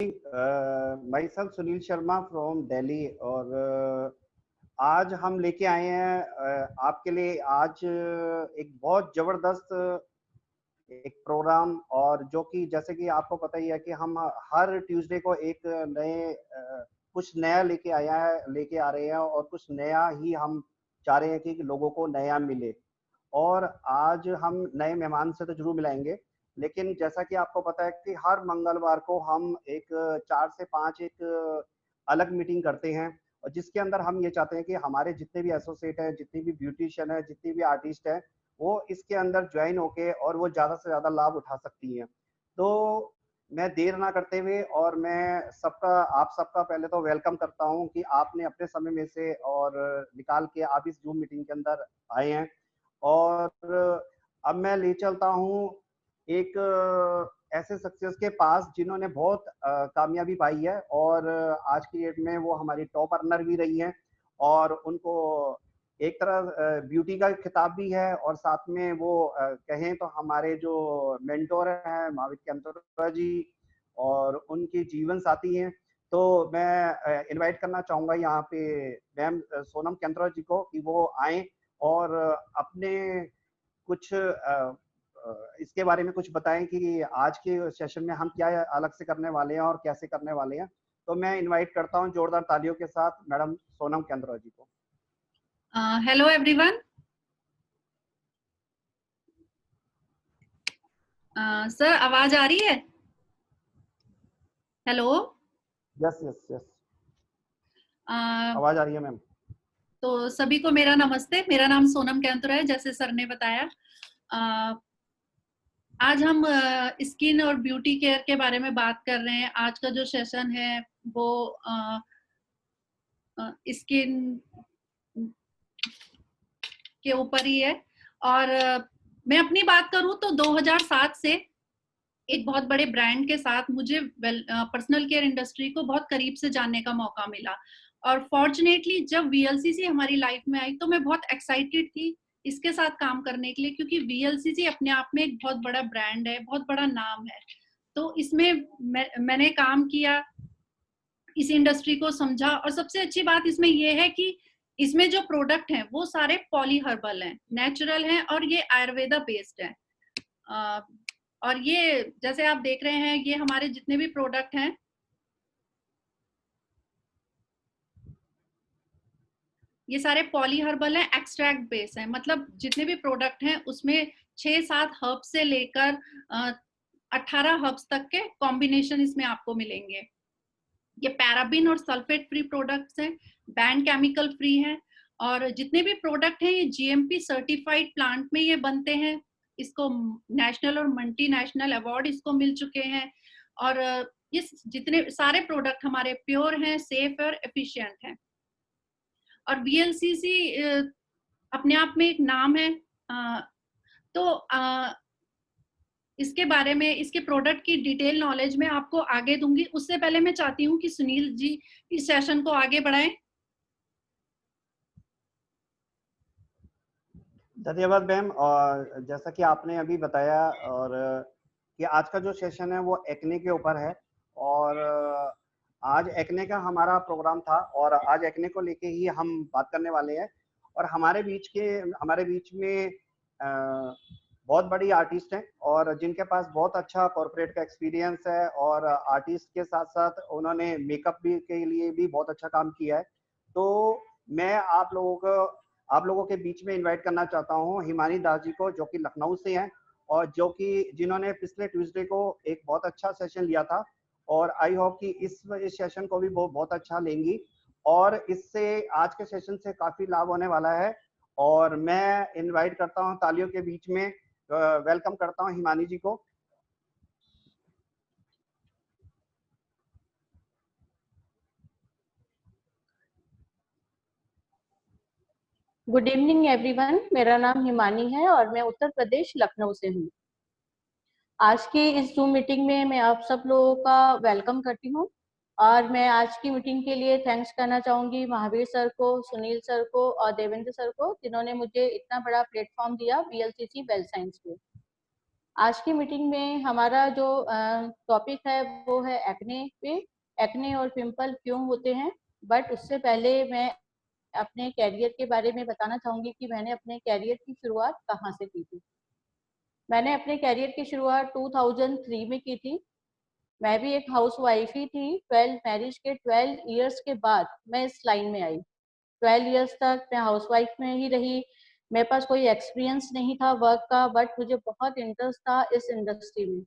My self Sunil Sharma from Delhi. और आज हम लेके आए हैं आपके लिए आज एक बहुत ज़बरदस्त एक प्रोग्राम, और जो कि जैसे कि आपको पता ही है कि हम हर ट्यूसडे को एक नए कुछ नया लेके आ रहे हैं, और कुछ नया ही हम चाह रहे हैं कि लोगों को नया मिले। और आज हम नए मेहमान से तो ज़रूर मिलाएँगे, लेकिन जैसा कि आपको पता है कि हर मंगलवार को हम एक 4 से 5 एक अलग मीटिंग करते हैं, और जिसके अंदर हम ये चाहते हैं कि हमारे जितने भी एसोसिएट हैं, जितनी भी ब्यूटिशियन हैं, जितनी भी आर्टिस्ट हैं, वो इसके अंदर जॉइन होके और वो ज़्यादा से ज़्यादा लाभ उठा सकती हैं। तो मैं देर ना करते हुए और मैं आप सबका पहले तो वेलकम करता हूँ कि आपने अपने समय में से और निकाल के आप इस ज़ूम मीटिंग के अंदर आए हैं। और अब मैं ले चलता हूँ एक ऐसे सक्सेस के पास जिन्होंने बहुत कामयाबी पाई है, और आज की डेट में वो हमारी टॉप अर्नर भी रही हैं, और उनको एक तरह ब्यूटी का खिताब भी है, और साथ में वो कहें तो हमारे जो मेंटोर हैं महावीर कैंतोरा जी, और उनके जीवन साथी हैं। तो मैं इनवाइट करना चाहूँगा यहाँ पे मैम सोनम कैंतोरा जी को कि वो आएँ और अपने कुछ इसके बारे में कुछ बताएं कि आज के सेशन में हम क्या अलग से करने वाले हैं और कैसे करने वाले हैं। तो मैं इनवाइट करता हूं जोरदार तालियों के साथ मैडम सोनम केंद्रा जी को। Hello everyone. सर आवाज आ रही है? हेलो। यस यस यस, आवाज आ रही है मैम। तो सभी को मेरा नमस्ते। मेरा नाम सोनम कैंतुरा है, जैसे सर ने बताया। आज हम स्किन और ब्यूटी केयर के बारे में बात कर रहे हैं। आज का जो सेशन है वो स्किन के ऊपर ही है। और मैं अपनी बात करूं तो 2007 से एक बहुत बड़े ब्रांड के साथ मुझे पर्सनल केयर इंडस्ट्री को बहुत करीब से जानने का मौका मिला। और फॉर्चुनेटली जब वीएलसीसी हमारी लाइफ में आई तो मैं बहुत एक्साइटेड थी इसके साथ काम करने के लिए, क्योंकि वीएलसीसी अपने आप में एक बहुत बड़ा ब्रांड है, बहुत बड़ा नाम है। तो इसमें मैंने काम किया, इस इंडस्ट्री को समझा, और सबसे अच्छी बात इसमें यह है कि इसमें जो प्रोडक्ट हैं वो सारे पॉली हर्बल हैं, नेचुरल हैं, और ये आयुर्वेदा बेस्ड है। और ये जैसे आप देख रहे हैं, ये हमारे जितने भी प्रोडक्ट हैं ये सारे पॉली हर्बल हैं, एक्सट्रैक्ट बेस हैं। मतलब जितने भी प्रोडक्ट हैं उसमें 6-7 हर्ब्स से लेकर 18 हर्ब्स तक के कॉम्बिनेशन इसमें आपको मिलेंगे। ये पैराबिन और सल्फेट फ्री प्रोडक्ट्स हैं, बैन केमिकल फ्री हैं, और जितने भी प्रोडक्ट हैं ये जीएमपी सर्टिफाइड प्लांट में ये बनते हैं। इसको नेशनल और मल्टीनेशनल अवार्ड इसको मिल चुके हैं। और ये जितने सारे प्रोडक्ट हमारे प्योर हैं, सेफ और एफिशिएंट हैं। और वीएलसीसी अपने आप में एक नाम है। तो इसके बारे में, इसके प्रोडक्ट की डिटेल नॉलेज मैं आपको आगे दूंगी। उससे पहले मैं चाहती हूँ कि सुनील जी इस सेशन को आगे बढ़ाएं। धन्यवाद मैम। और जैसा कि आपने अभी बताया, और कि आज का जो सेशन है वो एक्ने के ऊपर है, और आज एक्ने का हमारा प्रोग्राम था, और आज एक्ने को लेके ही हम बात करने वाले हैं। और हमारे बीच में बहुत बड़ी आर्टिस्ट हैं, और जिनके पास बहुत अच्छा कॉर्पोरेट का एक्सपीरियंस है, और आर्टिस्ट के साथ साथ उन्होंने मेकअप भी के लिए भी बहुत अच्छा काम किया है। तो मैं आप लोगों के बीच में इनवाइट करना चाहता हूँ हिमानी दास जी को, जो कि लखनऊ से हैं, और जिन्होंने पिछले ट्यूसडे को एक बहुत अच्छा सेशन लिया था, और आई होप कि इस सेशन को भी वो बहुत अच्छा लेंगी, और इससे आज के सेशन से काफी लाभ होने वाला है। और मैं इनवाइट करता हूँ तालियों के बीच में वेलकम करता हूँ हिमानी जी को। Good evening everyone. मेरा नाम हिमानी है और मैं उत्तर प्रदेश लखनऊ से हूँ। आज की इस जूम मीटिंग में मैं आप सब लोगों का वेलकम करती हूँ, और मैं आज की मीटिंग के लिए थैंक्स करना चाहूंगी महावीर सर को, सुनील सर को और देवेंद्र सर को, जिन्होंने मुझे इतना बड़ा प्लेटफॉर्म दिया वीएलसीसी वेल साइंस पे। आज की मीटिंग में हमारा जो टॉपिक है वो है एक्ने पे, एक्ने और पिंपल क्यों होते हैं। बट उससे पहले मैं अपने कैरियर के बारे में बताना चाहूंगी कि मैंने अपने कैरियर की शुरुआत कहाँ से की थी। मैंने अपने कैरियर की शुरुआत 2003 में की थी। मैं भी एक हाउस वाइफ ही थी। 12 मैरिज के 12 इयर्स के बाद मैं इस लाइन में आई। 12 इयर्स तक मैं हाउस वाइफ में ही रही। मेरे पास कोई एक्सपीरियंस नहीं था वर्क का, बट मुझे बहुत इंटरेस्ट था इस इंडस्ट्री में।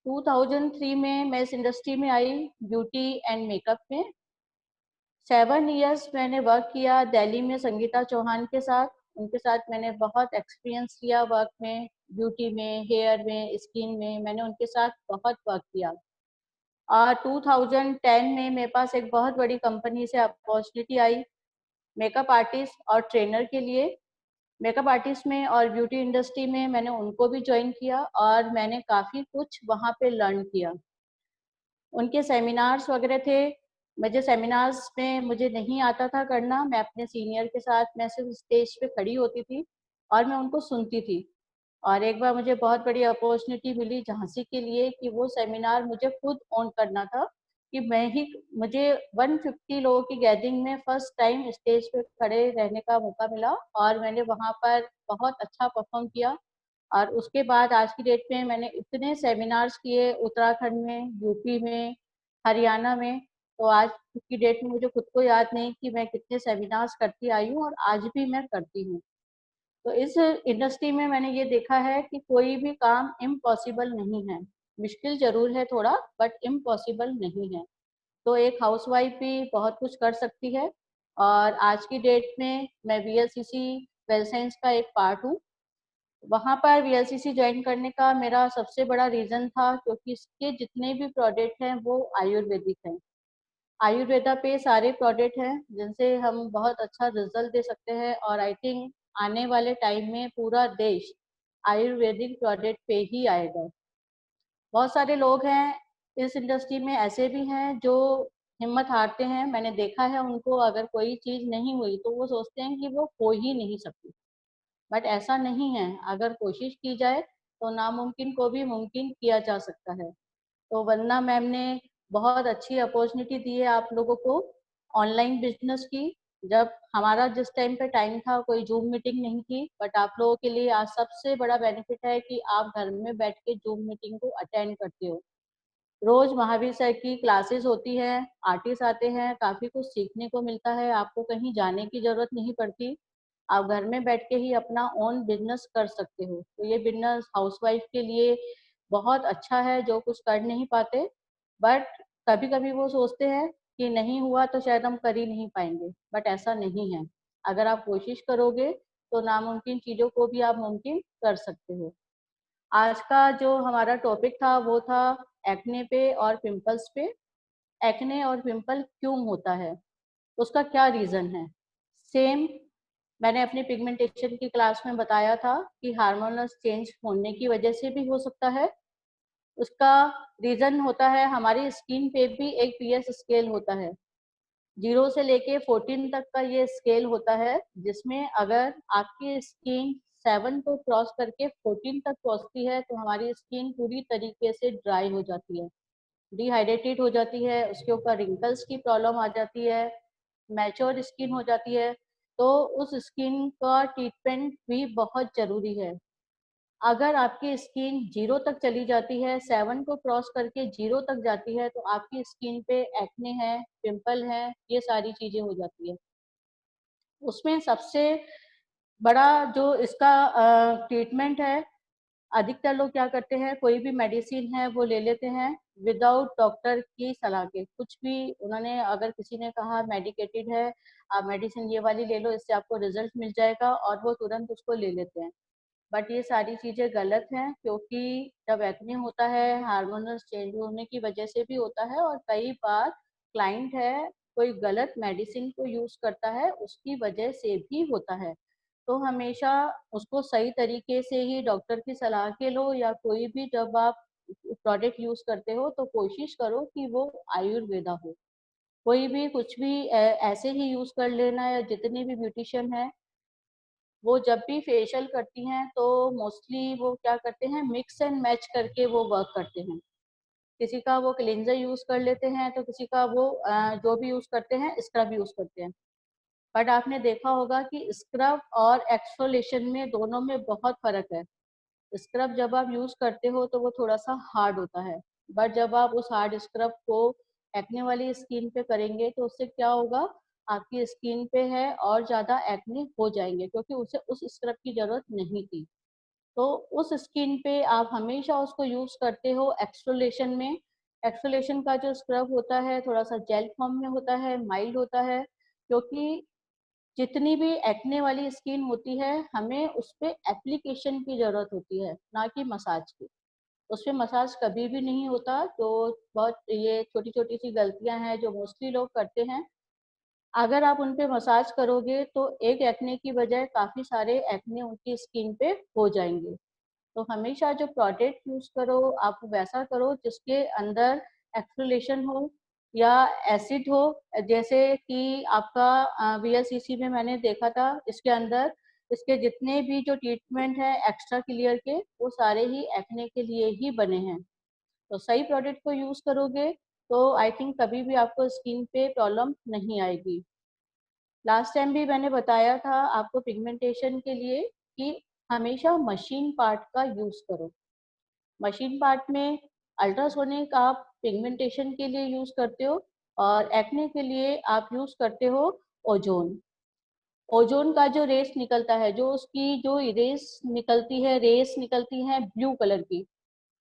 2003 में मैं इस इंडस्ट्री में आई, ब्यूटी एंड मेकअप में। 7 इयर्स मैंने वर्क किया दिल्ली में संगीता चौहान के साथ। उनके साथ मैंने बहुत एक्सपीरियंस लिया वर्क में, ब्यूटी में, हेयर में, स्किन में। मैंने उनके साथ बहुत वर्क किया। और 2010 में मेरे पास एक बहुत बड़ी कंपनी से अपॉर्चुनिटी आई मेकअप आर्टिस्ट और ट्रेनर के लिए। मेकअप आर्टिस्ट में और ब्यूटी इंडस्ट्री में मैंने उनको भी ज्वाइन किया और मैंने काफ़ी कुछ वहाँ पे लर्न किया। उनके सेमिनार्स वगैरह थे। मुझे सेमिनार्स में मुझे नहीं आता था करना। मैं अपने सीनियर के साथ मैं सिर्फ स्टेज पे खड़ी होती थी और मैं उनको सुनती थी। और एक बार मुझे बहुत बड़ी अपॉर्चुनिटी मिली झांसी के लिए कि वो सेमिनार मुझे खुद ऑन करना था, कि मैं ही मुझे 150 लोगों की गैदरिंग में फर्स्ट टाइम स्टेज पे खड़े रहने का मौका मिला और मैंने वहाँ पर बहुत अच्छा परफॉर्म किया। और उसके बाद आज की डेट में मैंने इतने सेमिनार्स किए उत्तराखंड में, यूपी में, हरियाणा में। तो आज की डेट में मुझे खुद को याद नहीं कि मैं कितने सेमिनार्स करती आई हूँ और आज भी मैं करती हूँ। तो इस इंडस्ट्री में मैंने ये देखा है कि कोई भी काम इम्पॉसिबल नहीं है। मुश्किल जरूर है थोड़ा, बट इम्पॉसिबल नहीं है। तो एक हाउसवाइफ भी बहुत कुछ कर सकती है। और आज की डेट में मैं वीएलसीसी वेल साइंस का एक पार्ट हूँ। वहाँ पर वीएलसीसी ज्वाइन करने का मेरा सबसे बड़ा रीज़न था क्योंकि इसके जितने भी प्रोडक्ट हैं वो आयुर्वेदिक हैं। आयुर्वेदा पे सारे प्रोडक्ट हैं जिनसे हम बहुत अच्छा रिजल्ट दे सकते हैं। और आई थिंक आने वाले टाइम में पूरा देश आयुर्वेदिक प्रोडक्ट पे ही आएगा। बहुत सारे लोग हैं इस इंडस्ट्री में, ऐसे भी हैं जो हिम्मत हारते हैं। मैंने देखा है उनको, अगर कोई चीज़ नहीं हुई तो वो सोचते हैं कि वो हो ही नहीं सकती। बट ऐसा नहीं है, अगर कोशिश की जाए तो नामुमकिन को भी मुमकिन किया जा सकता है। तो वंदना मैम ने बहुत अच्छी अपॉर्चुनिटी दी है आप लोगों को ऑनलाइन बिजनेस की। जब हमारा जिस टाइम पे टाइम था कोई जूम मीटिंग नहीं थी, बट आप लोगों के लिए आज सबसे बड़ा बेनिफिट है कि आप घर में बैठ के जूम मीटिंग को अटेंड करते हो। रोज महावीर सर की क्लासेस होती है, आर्टिस्ट आते हैं, काफी कुछ सीखने को मिलता है। आपको कहीं जाने की जरूरत नहीं पड़ती। आप घर में बैठ के ही अपना ओन बिजनेस कर सकते हो। तो ये बिजनेस हाउसवाइफ के लिए बहुत अच्छा है जो कुछ कर नहीं पाते। बट कभी कभी वो सोचते हैं कि नहीं हुआ तो शायद हम कर ही नहीं पाएंगे, बट ऐसा नहीं है। अगर आप कोशिश करोगे तो नामुमकिन चीजों को भी आप मुमकिन कर सकते हो। आज का जो हमारा टॉपिक था वो था एक्ने पे और पिंपल्स पे। एक्ने और पिंपल क्यों होता है, उसका क्या रीजन है। सेम मैंने अपनी पिगमेंटेशन की क्लास में बताया था कि हार्मोनल चेंज होने की वजह से भी हो सकता है। उसका रीजन होता है हमारी स्किन पे भी एक पीएच स्केल होता है। 0 से लेके 14 तक का ये स्केल होता है, जिसमें अगर आपकी स्किन 7 को क्रॉस करके 14 तक पहुंचती है तो हमारी स्किन पूरी तरीके से ड्राई हो जाती है, डिहाइड्रेटेड हो जाती है। उसके ऊपर रिंकल्स की प्रॉब्लम आ जाती है, मैच्योर स्किन हो जाती है। तो उस स्किन का ट्रीटमेंट भी बहुत जरूरी है। अगर आपकी स्किन 0 तक चली जाती है, 7 को क्रॉस करके 0 तक जाती है, तो आपकी स्किन पे एक्ने है, पिंपल है, ये सारी चीजें हो जाती है। उसमें सबसे बड़ा जो इसका ट्रीटमेंट है, अधिकतर लोग क्या करते हैं, कोई भी मेडिसिन है वो ले लेते हैं विदाउट डॉक्टर की सलाह के। कुछ भी उन्होंने, अगर किसी ने कहा मेडिकेटेड है, आप मेडिसिन ये वाली ले लो, इससे आपको रिजल्ट मिल जाएगा, और वो तुरंत उसको ले लेते हैं। बट ये सारी चीजें गलत हैं, क्योंकि जब एक्ने होता है हार्मोनल चेंज होने की वजह से भी होता है, और कई बार क्लाइंट है कोई गलत मेडिसिन को यूज करता है उसकी वजह से भी होता है। तो हमेशा उसको सही तरीके से ही डॉक्टर की सलाह के लो, या कोई भी जब आप प्रोडक्ट यूज करते हो तो कोशिश करो कि वो आयुर्वेदा हो। कोई भी कुछ भी ऐसे ही यूज कर लेना, या जितने भी ब्यूटिशियन है वो जब भी फेशियल करती हैं तो मोस्टली वो क्या करते हैं, मिक्स एंड मैच करके वो वर्क करते हैं। किसी का वो क्लींजर यूज कर लेते हैं, तो किसी का वो जो भी यूज करते हैं स्क्रब यूज करते हैं। बट आपने देखा होगा कि स्क्रब और एक्सफोलिएशन में दोनों में बहुत फर्क है। स्क्रब जब आप यूज करते हो तो वो थोड़ा सा हार्ड होता है, बट जब आप उस हार्ड स्क्रब को एक्ने वाली स्किन पे करेंगे तो उससे क्या होगा, आपकी स्किन पे है और ज्यादा एक्ने हो जाएंगे, क्योंकि उसे उस स्क्रब की जरूरत नहीं थी। तो उस स्किन पे आप हमेशा उसको यूज करते हो एक्सफोलिएशन में। एक्सफोलिएशन का जो स्क्रब होता है थोड़ा सा जेल फॉर्म में होता है, माइल्ड होता है, क्योंकि जितनी भी एक्ने वाली स्किन होती है हमें उस पे एप्लीकेशन की जरूरत होती है, ना कि मसाज की। उस पे मसाज कभी भी नहीं होता। तो बहुत ये छोटी छोटी सी गलतियां हैं जो मोस्टली लोग करते हैं। अगर आप उन पे मसाज करोगे तो एक एक्ने की बजाय काफी सारे एक्ने उनकी स्किन पे हो जाएंगे। तो हमेशा जो प्रोडक्ट यूज करो आप वैसा करो जिसके अंदर एक्सफोलिएशन हो या एसिड हो। जैसे कि आपका वीएलसीसी में मैंने देखा था, इसके अंदर इसके जितने भी जो ट्रीटमेंट है एक्स्ट्रा क्लियर के, वो सारे ही एक्ने के लिए ही बने हैं। तो सही प्रोडक्ट को यूज करोगे तो आई थिंक कभी भी आपको स्किन पे प्रॉब्लम नहीं आएगी। लास्ट टाइम भी मैंने बताया था आपको पिगमेंटेशन के लिए कि हमेशा मशीन पार्ट का यूज करो। मशीन पार्ट में अल्ट्रासोनिक आप पिगमेंटेशन के लिए यूज करते हो, और एक्ने के लिए आप यूज करते हो ओजोन। ओजोन का जो रेस निकलता है, जो उसकी जो रेस निकलती है ब्लू कलर की,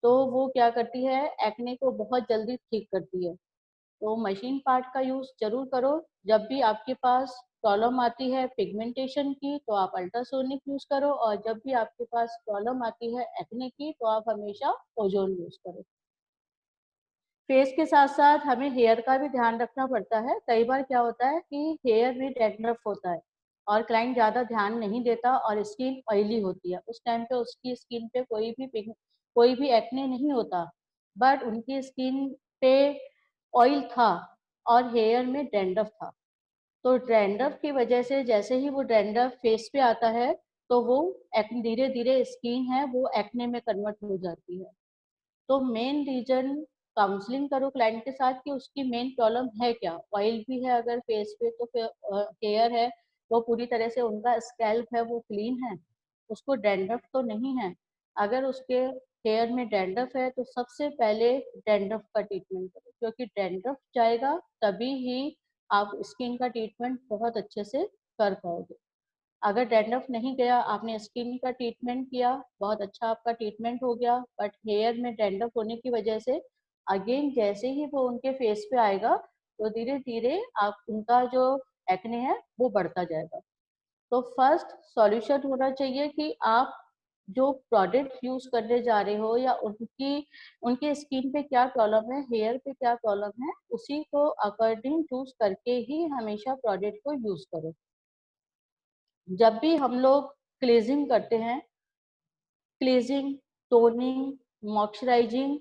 तो वो क्या करती है, एक्ने को बहुत जल्दी ठीक करती है। तो मशीन पार्ट का यूज जरूर करो। जब भी आपके पास प्रॉब्लम आती है पिगमेंटेशन की तो आप अल्ट्रासोनिक यूज करो, और जब भी आपके पास प्रॉब्लम आती है एक्ने की तो आप हमेशा ओजोन यूज करो। फेस के साथ साथ हमें हेयर का भी ध्यान रखना पड़ता है। कई बार क्या होता है कि हेयर में डैंड्रफ होता है और क्लाइंट ज़्यादा ध्यान नहीं देता और स्किन ऑयली होती है। उस टाइम पे उसकी स्किन पे कोई भी एक्ने नहीं होता, बट उनकी स्किन पे ऑयल था और हेयर में डैंड्रफ था। तो डैंड्रफ की वजह से जैसे ही वो डैंड्रफ फेस पे आता है तो वो धीरे धीरे स्किन है वो एक्ने में कन्वर्ट हो जाती है। तो मेन रीजन, काउंसलिंग करो क्लाइंट के साथ कि उसकी मेन प्रॉब्लम है क्या। ऑयल भी है अगर फेस पे तो फिर हेयर है वो पूरी तरह से, उनका स्कैल्प है वो क्लीन है, उसको डैंड्रफ तो नहीं है। अगर उसके हेयर में डैंड्रफ है तो सबसे पहले डैंड्रफ का ट्रीटमेंट करो, क्योंकि डैंड्रफ जाएगा तभी ही आप स्किन का ट्रीटमेंट बहुत अच्छे से कर पाओगे। अगर डैंड्रफ नहीं गया, आपने स्किन का ट्रीटमेंट किया, बहुत अच्छा आपका ट्रीटमेंट हो गया, बट हेयर में डैंड्रफ होने की वजह से अगेन जैसे ही वो उनके फेस पे आएगा तो धीरे धीरे आप उनका जो एक्ने है वो बढ़ता जाएगा। तो फर्स्ट सॉल्यूशन होना चाहिए कि आप जो प्रोडक्ट यूज करने जा रहे हो या उनकी स्किन पे क्या प्रॉब्लम है, हेयर पे क्या प्रॉब्लम है, उसी को अकॉर्डिंग चूज करके ही हमेशा प्रोडक्ट को यूज करो। जब भी हम लोग क्लीजिंग करते हैं, cleansing, toning, moisturising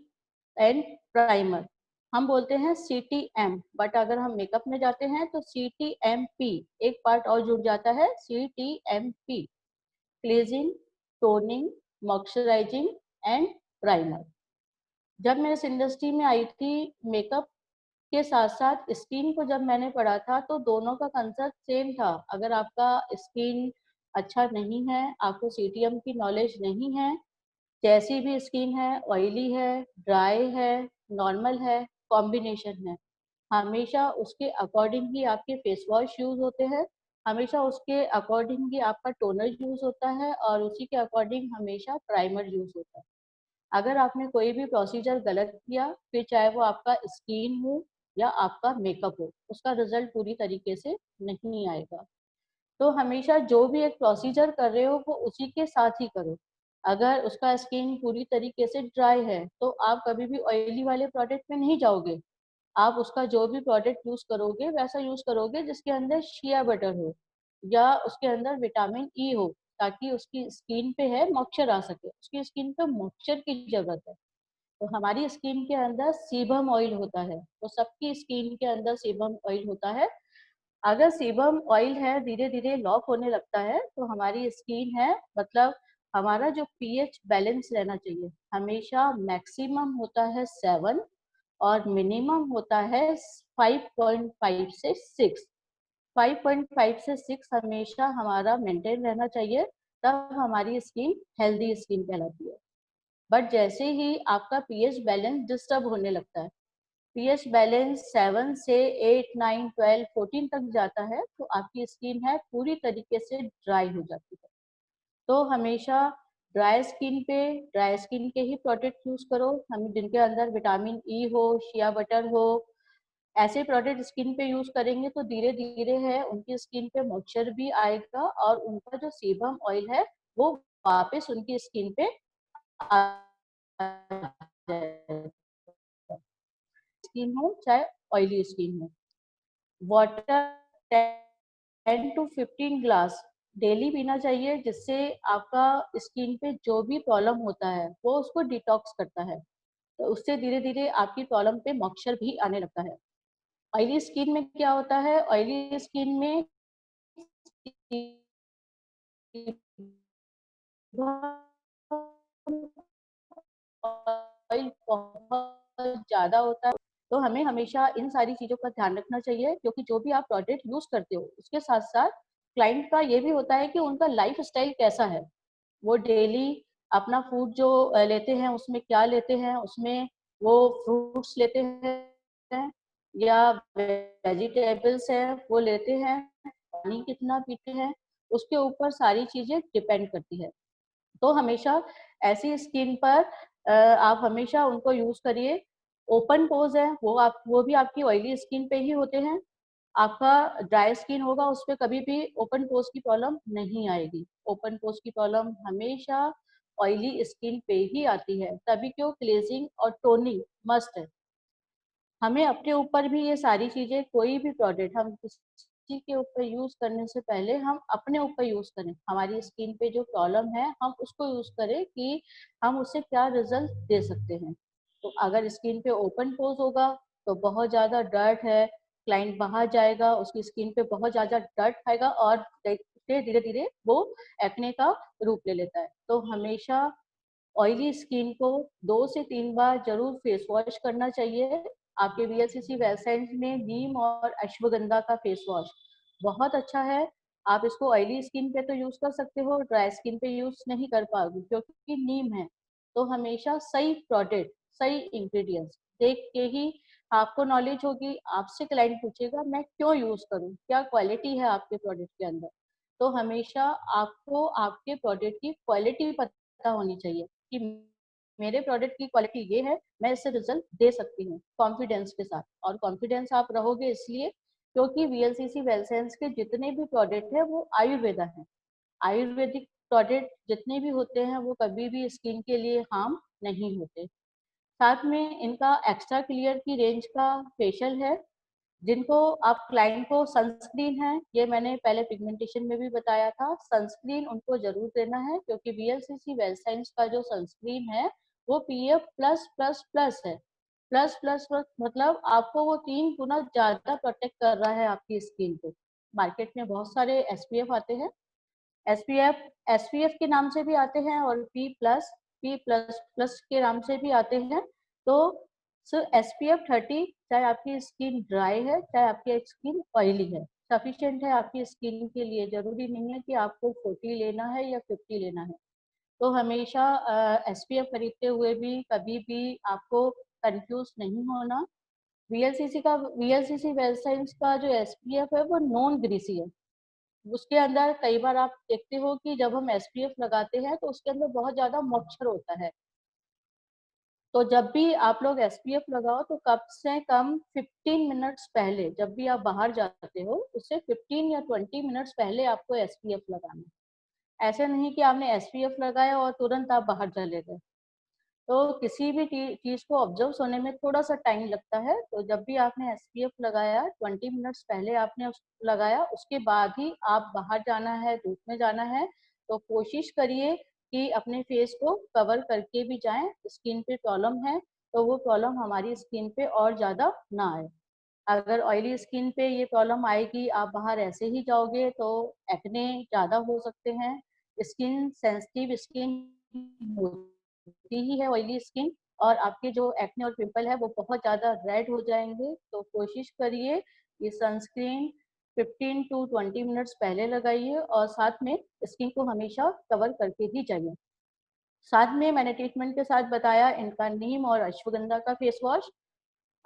and primer, हम बोलते हैं CTM, बट अगर हम मेकअप में जाते हैं तो CTMP, एक पार्ट और जुड़ जाता है CTMP, cleansing, toning, moisturising and primer. जब मैं इस इंडस्ट्री में आई थी, मेकअप के साथ साथ स्किन को जब मैंने पढ़ा था तो दोनों का कंसेप्ट सेम था। अगर आपका स्किन अच्छा नहीं है, आपको CTM की नॉलेज नहीं है, जैसी भी स्किन है, ऑयली है, ड्राई है, नॉर्मल है, कॉम्बिनेशन है, हमेशा उसके अकॉर्डिंग ही आपके फेस वॉश यूज होते हैं, हमेशा उसके अकॉर्डिंग ही आपका टोनर यूज होता है, और उसी के अकॉर्डिंग हमेशा प्राइमर यूज होता है। अगर आपने कोई भी प्रोसीजर गलत किया, फिर चाहे वो आपका स्किन हो या आपका मेकअप हो, उसका रिजल्ट पूरी तरीके से नहीं आएगा। तो हमेशा जो भी एक प्रोसीजर कर रहे हो वो उसी के साथ ही करो। अगर उसका स्किन पूरी तरीके से ड्राई है तो आप कभी भी ऑयली वाले प्रोडक्ट में नहीं जाओगे। आप उसका जो भी प्रोडक्ट यूज करोगे वैसा यूज करोगे जिसके अंदर शिया बटर हो या उसके अंदर विटामिन ई हो, ताकि उसकी स्किन पे है मॉइस्चर आ सके। उसकी स्किन पे मॉइस्चर की जरूरत है। तो हमारी स्किन के अंदर सीबम ऑयल होता है, तो सबकी स्किन के अंदर सीबम ऑयल होता है। अगर सीबम ऑयल है धीरे धीरे लॉक होने लगता है तो हमारी स्किन है, मतलब हमारा जो पीएच बैलेंस रहना चाहिए, हमेशा मैक्सिमम होता है 7 और मिनिमम होता है 5.5 से 6। 5.5 से 6 हमेशा हमारा मेंटेन रहना चाहिए, तब हमारी स्किन हेल्दी स्किन कहलाती है। बट जैसे ही आपका पीएच बैलेंस डिस्टर्ब होने लगता है, पीएच बैलेंस 7 से 8, 9, 12, 14 तक जाता है, तो आपकी स्किन है पूरी तरीके से ड्राई हो जाती है। तो हमेशा ड्राई स्किन के ही प्रोडक्ट यूज करो, हम जिनके अंदर विटामिन ई हो, शिया बटर हो, ऐसे प्रोडक्ट स्किन पे यूज करेंगे तो धीरे धीरे है उनकी स्किन पे मॉइस्चर भी आएगा और उनका जो सीबम ऑयल है वो वापस उनकी स्किन पे आ जाएगा। स्किन हो चाहे ऑयली स्किन हो, वाटर 10 to 15 ग्लास डेली पीना चाहिए, जिससे आपका स्किन पे जो भी प्रॉब्लम होता है वो उसको डिटॉक्स करता है, तो उससे धीरे धीरे आपकी प्रॉब्लम पे मॉइस्चर भी आने लगता है। ऑयली स्किन में क्या होता है, ऑयली स्किन में ऑयल बहुत ज्यादा होता है, तो हमें हमेशा इन सारी चीजों का ध्यान रखना चाहिए, क्योंकि जो भी आप प्रोडक्ट यूज करते हो उसके साथ साथ क्लाइंट का ये भी होता है कि उनका लाइफ स्टाइल कैसा है, वो डेली अपना फूड जो लेते हैं उसमें क्या लेते हैं, उसमें वो फ्रूट्स लेते हैं या वेजिटेबल्स है वो लेते हैं, पानी कितना पीते हैं, उसके ऊपर सारी चीजें डिपेंड करती है। तो हमेशा ऐसी स्किन पर आप हमेशा उनको यूज करिए। ओपन पोज है वो भी आपकी ऑयली स्किन पे ही होते हैं। आपका ड्राई स्किन होगा उस पे कभी भी ओपन पोज की प्रॉब्लम नहीं आएगी। ओपन पोज की प्रॉब्लम हमेशा ऑयली स्किन पे ही आती है, तभी क्यों क्लेजिंग और टोनिंग मस्ट है। हमें अपने ऊपर भी ये सारी चीजें, कोई भी प्रोडक्ट हम किसी के ऊपर यूज करने से पहले हम अपने ऊपर यूज करें, हमारी स्किन पे जो प्रॉब्लम है हम उसको यूज करें कि हम उससे क्या रिजल्ट दे सकते हैं। तो अगर स्किन पे ओपन पोज होगा तो बहुत ज्यादा डर्ट है, क्लाइंट बाहर जाएगा उसकी स्किन पे बहुत ज्यादा डर्ट आएगा और धीरे धीरे वो एक्ने का रूप ले लेता है। तो हमेशा ऑयली स्किन को 2 से 3 बार जरूर फेस वॉश करना चाहिए। आपके वीएलसीसी वेबसाइट में नीम और अश्वगंधा का फेस वॉश बहुत अच्छा है। आप इसको ऑयली स्किन पे तो यूज कर सकते हो, ड्राई स्किन पे यूज नहीं कर पाओगे क्योंकि नीम है। तो हमेशा सही प्रोडक्ट, सही इंग्रेडिएंट्स देख के ही आपको नॉलेज होगी। आपसे क्लाइंट पूछेगा मैं क्यों यूज करूं, क्या क्वालिटी है आपके प्रोडक्ट के अंदर। तो हमेशा आपको आपके प्रोडक्ट की क्वालिटी पता होनी चाहिए कि मेरे प्रोडक्ट की क्वालिटी ये है, मैं इससे रिजल्ट दे सकती हूँ कॉन्फिडेंस के साथ। और कॉन्फिडेंस आप रहोगे इसलिए क्योंकि वीएलसीसी वेलसेंस के जितने भी प्रोडक्ट है वो आयुर्वेदा है। आयुर्वेदिक प्रोडक्ट जितने भी होते हैं वो कभी भी स्किन के लिए हार्म नहीं होते। साथ में इनका एक्स्ट्रा क्लियर की रेंज का फेशियल है, जिनको आप क्लाइंट को सनस्क्रीन है, ये मैंने पहले पिगमेंटेशन में भी बताया था, सनस्क्रीन उनको जरूर देना है क्योंकि वीएलसीसी वेलसाइंस का जो सनस्क्रीन है वो पीएफ प्लस प्लस प्लस है। प्लस प्लस प्लस मतलब आपको वो 3 गुना ज्यादा प्रोटेक्ट कर रहा है आपकी स्किन को। मार्केट में बहुत सारे एसपीएफ आते हैं, एसपीएफ एसपीएफ के नाम से भी आते हैं और पी प्लस प्लस के नाम से भी आते हैं। तो एसपीएफ 30 चाहे आपकी स्किन ड्राई है चाहे आपकी स्किन ऑयली है सफिशिएंट है आपकी स्किन के लिए। जरूरी नहीं है कि आपको 40 लेना है या 50 लेना है। तो हमेशा एसपीएफ खरीदते हुए भी कभी भी आपको कंफ्यूज नहीं होना। वीएलसीसी वेलसाइंस का जो एसपीएफ है वो नॉन ग्रीसी है। उसके अंदर कई बार आप देखते हो कि जब हम एसपीएफ लगाते हैं तो उसके अंदर बहुत ज्यादा मॉइस्चर होता है। तो जब भी आप लोग एसपीएफ लगाओ तो कम से कम 15 मिनट्स पहले, जब भी आप बाहर जाते हो उससे 15 या 20 मिनट्स पहले आपको एसपीएफ लगाना है। ऐसे नहीं कि आपने एसपीएफ लगाया और तुरंत आप बाहर चले गए। तो किसी भी चीज को ऑब्जर्व होने में थोड़ा सा टाइम लगता है। तो जब भी आपने एसपीएफ लगाया 20 मिनट्स पहले आपने लगाया, उसके बाद ही आप बाहर जाना है, धूप में जाना है, तो कोशिश करिए कि अपने फेस को कवर करके भी जाएं। स्किन पे प्रॉब्लम है तो वो प्रॉब्लम हमारी स्किन पे और ज्यादा ना आए। अगर ऑयली स्किन पे ये प्रॉब्लम आएगी, आप बाहर ऐसे ही जाओगे तो एक्ने ज़्यादा हो सकते हैं। स्किन सेंसिटिव स्किन होती ही है ऑयली स्किन, और आपके जो एक्ने और पिंपल है वो बहुत ज़्यादा रेड हो जाएंगे। तो कोशिश करिए ये सनस्क्रीन 15 टू 20 मिनट्स पहले लगाइए, और साथ में स्किन को हमेशा कवर करके ही जाइए। साथ में मैंने ट्रीटमेंट के साथ बताया इनका नीम और अश्वगंधा का फेस वॉश।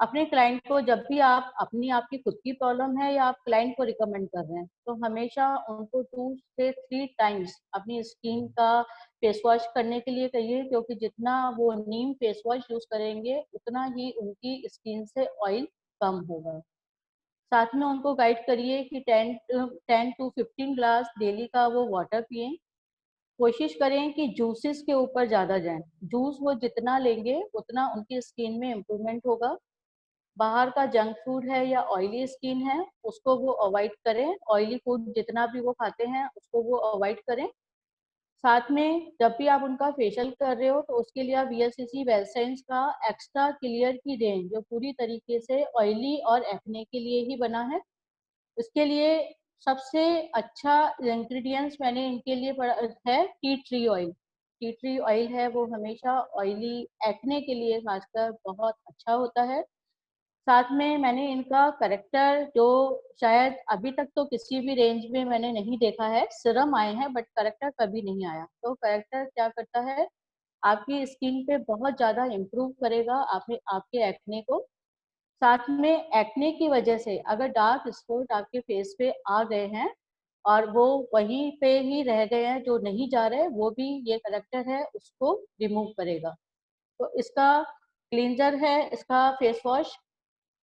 अपने क्लाइंट को जब भी आप अपनी आपकी खुद की प्रॉब्लम है या आप क्लाइंट को रिकमेंड कर रहे हैं, तो हमेशा उनको 2 से 3 टाइम्स अपनी स्किन का फेस वॉश करने के लिए कहिए, क्योंकि जितना वो नीम फेस वॉश यूज करेंगे उतना ही उनकी स्किन से ऑयल कम होगा। साथ में उनको गाइड करिए कि 10 टू 15 ग्लास डेली का वो वाटर पिए। कोशिश करें कि जूसेस के ऊपर ज़्यादा जाएं। जूस वो जितना लेंगे उतना उनकी स्किन में इम्प्रूवमेंट होगा। बाहर का जंक फूड है या ऑयली स्किन है उसको वो अवॉइड करें। ऑयली फूड जितना भी वो खाते हैं उसको वो अवॉइड करें। साथ में जब भी आप उनका फेशियल कर रहे हो तो उसके लिए आप वीएलसीसी वेलसाइंस का एक्स्ट्रा क्लियर की दें, जो पूरी तरीके से ऑयली और एक्ने के लिए ही बना है। इसके लिए सबसे अच्छा इंग्रेडिएंट्स मैंने इनके लिए पढ़ा है tea tree oil. Tea tree oil है वो हमेशा ऑयली एक्ने के लिए खासकर बहुत अच्छा होता है। साथ में मैंने इनका करेक्टर, जो शायद अभी तक तो किसी भी रेंज में मैंने नहीं देखा है, सिरम आए हैं बट करेक्टर कभी नहीं आया। तो करेक्टर क्या करता है, आपकी स्किन पे बहुत ज़्यादा इम्प्रूव करेगा आपके एक्ने को। साथ में एक्ने की वजह से अगर डार्क स्पॉट आपके फेस पे आ गए हैं और वो वहीं पे ही रह गए हैं, जो नहीं जा रहे, वो भी ये करेक्टर है उसको रिमूव करेगा। तो इसका क्लींजर है, इसका फेस वॉश।